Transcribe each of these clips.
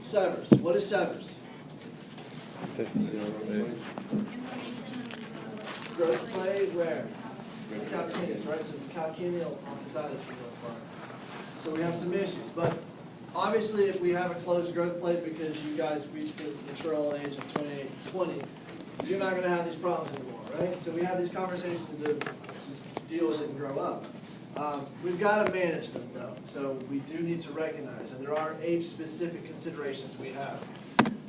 Severs. What is severs? Growth plate where? Calcaneus, right? So the calcaneal on the side of the growth plate. So we have some issues, but obviously if we have a closed growth plate because you guys reached the mature age of 28 to 20, you're not going to have these problems anymore, right? So we have these conversations of just deal with it and grow up. We've got to manage them though, so we do need to recognize, and there are age-specific considerations we have.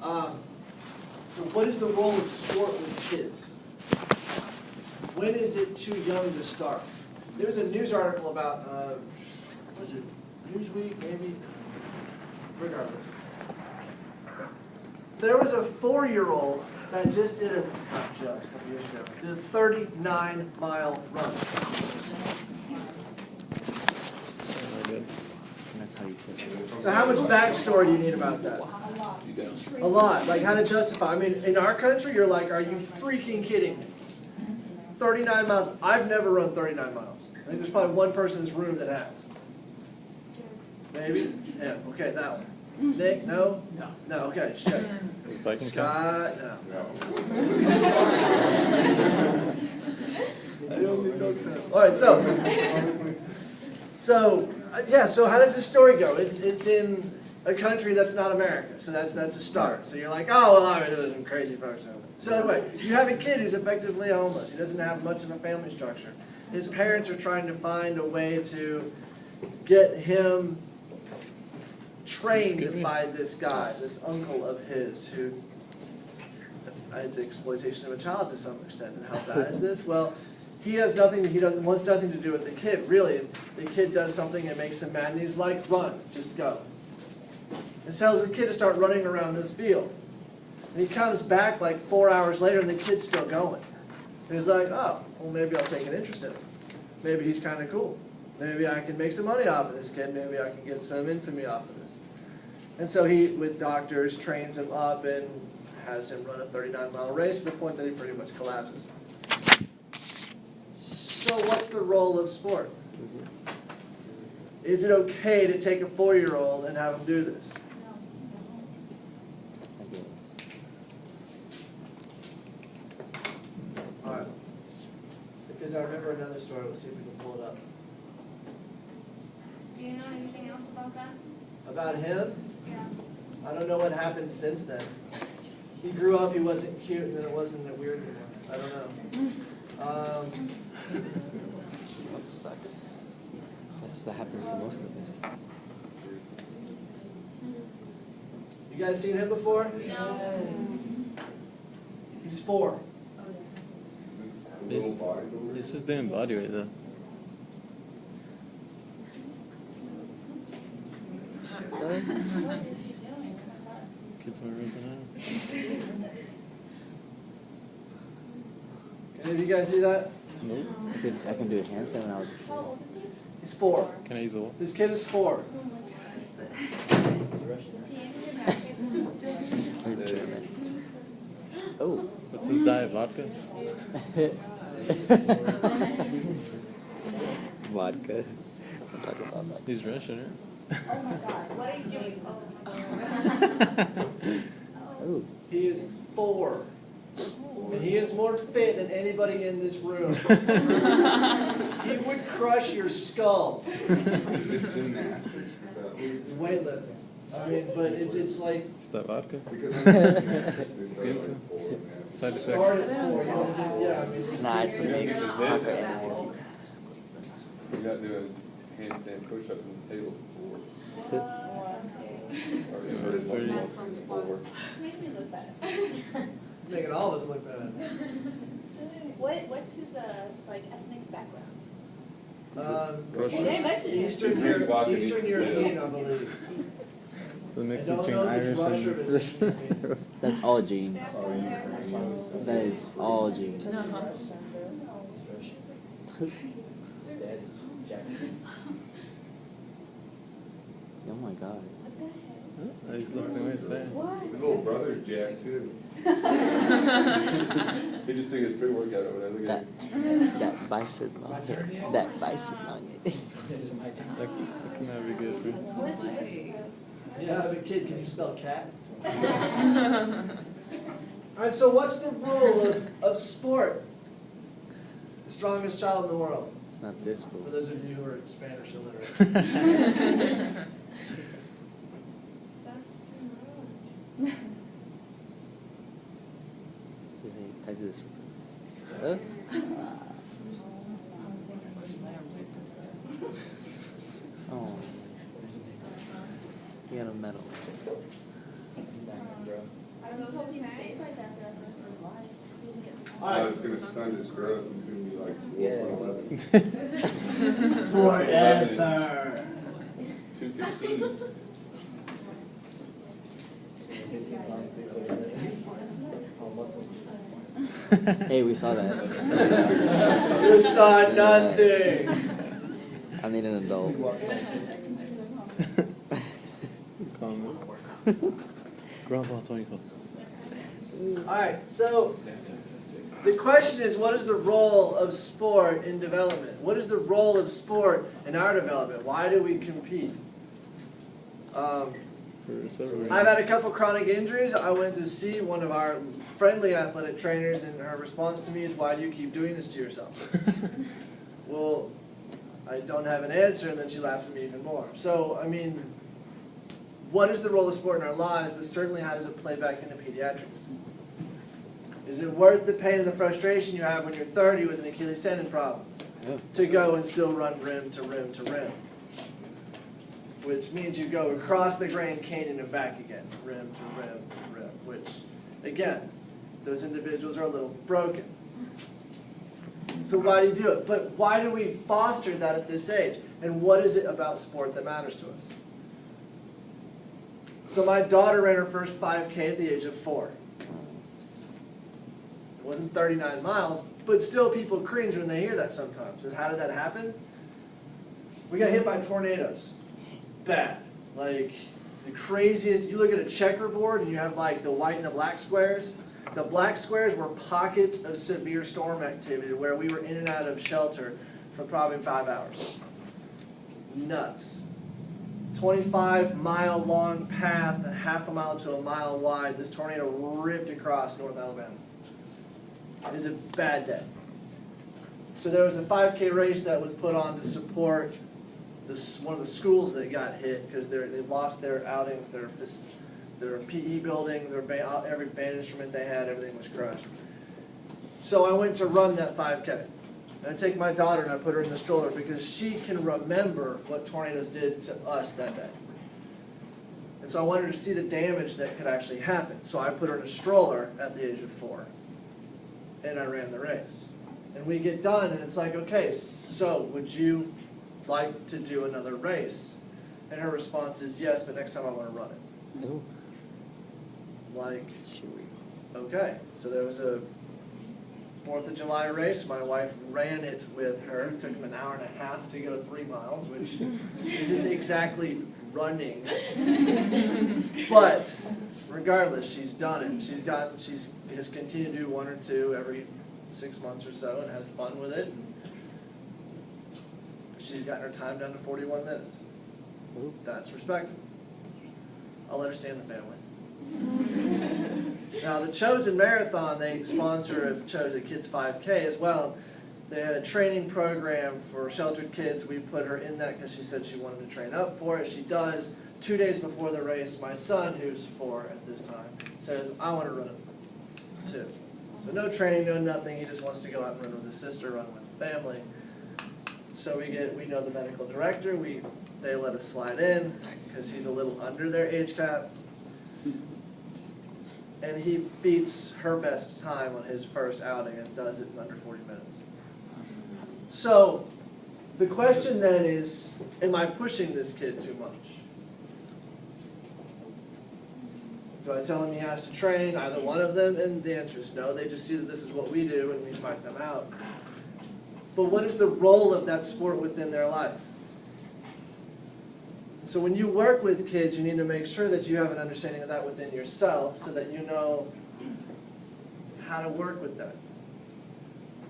So what is the role of sport with kids? When is it too young to start? There was a news article about, was it Newsweek, maybe? Regardless. There was a 4-year-old that just did a couple years ago, did a 39-mile run. That's how you kiss her. So how much backstory do you need about that? A lot. Like how to justify. I mean, in our country, you're like, are you freaking kidding me? 39 miles. I've never run 39 miles. I think there's probably one person in this room that has. Maybe? Yeah. Okay, that one. Nick? No? No. No. Okay. Shit. Scott? No. All right. So how does this story go? It's in a country that's not America, so that's a start. So you're like, oh well, I mean, there's some crazy folks over there. So anyway, you have a kid who's effectively homeless. He doesn't have much of a family structure. His parents are trying to find a way to get him trained by this guy, this uncle of his, who it's exploitation of a child to some extent. And how bad is this? Well, he has nothing. He wants nothing to do with the kid, really. The kid does something and makes him mad, and he's like, "Run, just go." And tells the kid to start running around this field. And he comes back like 4 hours later, and the kid's still going. And he's like, "Oh, well, maybe I'll take an interest in him. Maybe he's kind of cool. Maybe I can make some money off of this kid. Maybe I can get some infamy off of this." And so he, with doctors, trains him up and has him run a 39-mile race to the point that he pretty much collapses. So what's the role of sport? Is it okay to take a 4-year-old and have him do this? All right. Because I remember another story. Let's see if we can pull it up. Do you know anything else about that? About him? Yeah. I don't know what happened since then. He grew up, he wasn't cute, and then it wasn't that weird anymore. I don't know. That sucks. That happens to most of us. You guys seen him before? No. He's 4. He's just doing body weight though. What is he doing? Kids were ripping out. Any of you guys do that? Nope. I can do a handstand when I was a kid. How old is he? He's 4. Can I use a wall? This kid is 4. Is he in gymnastics? Or German. Oh. What's his diet? Vodka? Vodka. Don't talk about that. He's Russian, right? Oh my God, what are you doing? Oh. He is 4. And he is more fit than anybody in this room. He would crush your skull. Is it gymnastics? It's weightlifting. I mean, but it's like Is that vodka? Because Side start effects. at 4. Yeah, I mean, Nah, it's a mix. You're not doing handstand push-ups on the table before. That's pretty- It's 4. Makes me look bad. making all of us look bad. What's his ethnic background? Russian. They're Mexican. Eastern European, I believe. So the I mix don't between know if Irish it's Russia, but it's and Eastern European. That's all genes. That is all genes. Oh my God. What the heck? He's lifting weights there. His little brother's jacked too. He just took his pre-workout over there. Look at him. That bicep nugget. That bicep nugget. That can never be good, bro. What is he lifting? Yeah, I'm a kid. Can you spell cat? All right, so what's the role of sport? The strongest child in the world. It's not this For book. those of you who are Spanish illiterate. I do this first. Oh. You got a medal. I just hope he stays like that throughout the rest of his life. He doesn't get All right. It's gonna stunt his growth. He's gonna be like Yeah. 4'11". Forever. 215. Hey, we saw that. You saw nothing. I need an adult. Comment. Grandpa 2012. All right, so the question is, what is the role of sport in development? What is the role of sport in our development? Why do we compete? For several I've had a couple chronic injuries. I went to see one of our friendly athletic trainers, and her response to me is, "Why do you keep doing this to yourself?" Well, I don't have an answer, and then she laughs at me even more. So, I mean, what is the role of sport in our lives, but certainly how does it play back into pediatrics? Is it worth the pain and the frustration you have when you're 30 with an Achilles tendon problem Yeah. to go and still run rim to rim to rim? Which means you go across the Grand Canyon and back again, rim to rim to rim, which, again, those individuals are a little broken. So why do you do it? But why do we foster that at this age? And what is it about sport that matters to us? So my daughter ran her first 5K at the age of 4. It wasn't 39 miles, but still people cringe when they hear that sometimes. So how did that happen? We got hit by tornadoes. Bad. Like the craziest. You look at a checkerboard and you have like the white and the black squares. The black squares were pockets of severe storm activity where we were in and out of shelter for probably 5 hours. Nuts. 25-mile long path, a half a mile to a mile wide. This tornado ripped across North Alabama. It was a bad day. So there was a 5K race that was put on to support one of the schools that got hit because they lost their outing, their PE building, every band instrument they had, everything was crushed. So I went to run that 5K. And I take my daughter and I put her in the stroller because she can remember what tornadoes did to us that day. And so I wanted her to see the damage that could actually happen. So I put her in a stroller at the age of 4. And I ran the race. And we get done and it's like, okay, so would you like to do another race? And her response is yes, but next time I want to run it. Ooh. Like, Chewy. okay. So there was a 4th of July race. My wife ran it with her. It took him an hour and a half to go 3 miles, which isn't exactly running. But regardless, she's done it. She has continued to do 1 or 2 every 6 months or so and has fun with it. She's gotten her time down to 41 minutes. Ooh. That's respectable. I'll let her stay in the family. Now, the Chosen Marathon, they sponsor Chosen Kids 5K as well. They had a training program for sheltered kids. We put her in that because she said she wanted to train up for it. She does. 2 days before the race, my son, who's 4 at this time, says, I want to run it too. So no training, no nothing. He just wants to go out and run with his sister, run with the family. So we know the medical director. They let us slide in because he's a little under their age cap. And he beats her best time on his first outing and does it in under 40 minutes. So the question then is, am I pushing this kid too much? Do I tell him he has to train, either one of them? And the answer is no. They just see that this is what we do and we invite them out. But what is the role of that sport within their life? So when you work with kids, you need to make sure that you have an understanding of that within yourself so that you know how to work with that.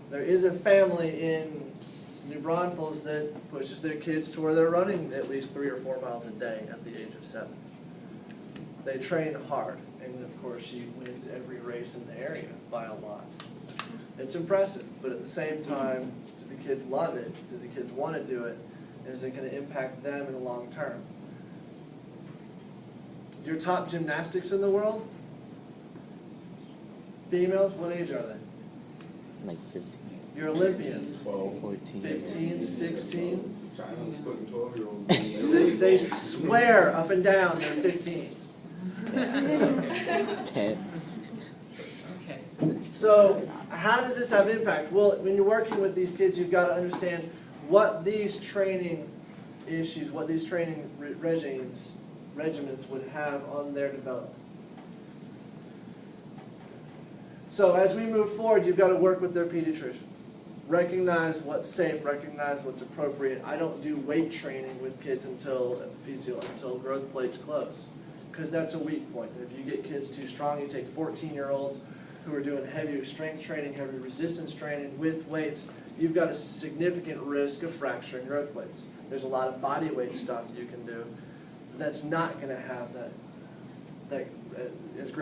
There is a family in New Braunfels that pushes their kids to where they're running at least 3 or 4 miles a day at the age of 7. They train hard, and of course she wins every race in the area by a lot. It's impressive, but at the same time, do the kids love it? Do the kids want to do it? And is it going to impact them in the long term? Your top gymnastics in the world? Females, what age are they? Like 15. Your Olympians? 14. 15, 16? China's putting 12-year-olds They swear up and down they're 15. 10. So how does this have impact? Well, when you're working with these kids, you've got to understand what these training issues, what these training regimens would have on their development. So as we move forward, you've got to work with their pediatricians. Recognize what's safe, recognize what's appropriate. I don't do weight training with kids until growth plates close, because that's a weak point. If you get kids too strong, you take 14-year-olds who are doing heavy strength training, heavy resistance training with weights, you've got a significant risk of fracturing growth plates. There's a lot of body weight stuff you can do that's not going to have that as great.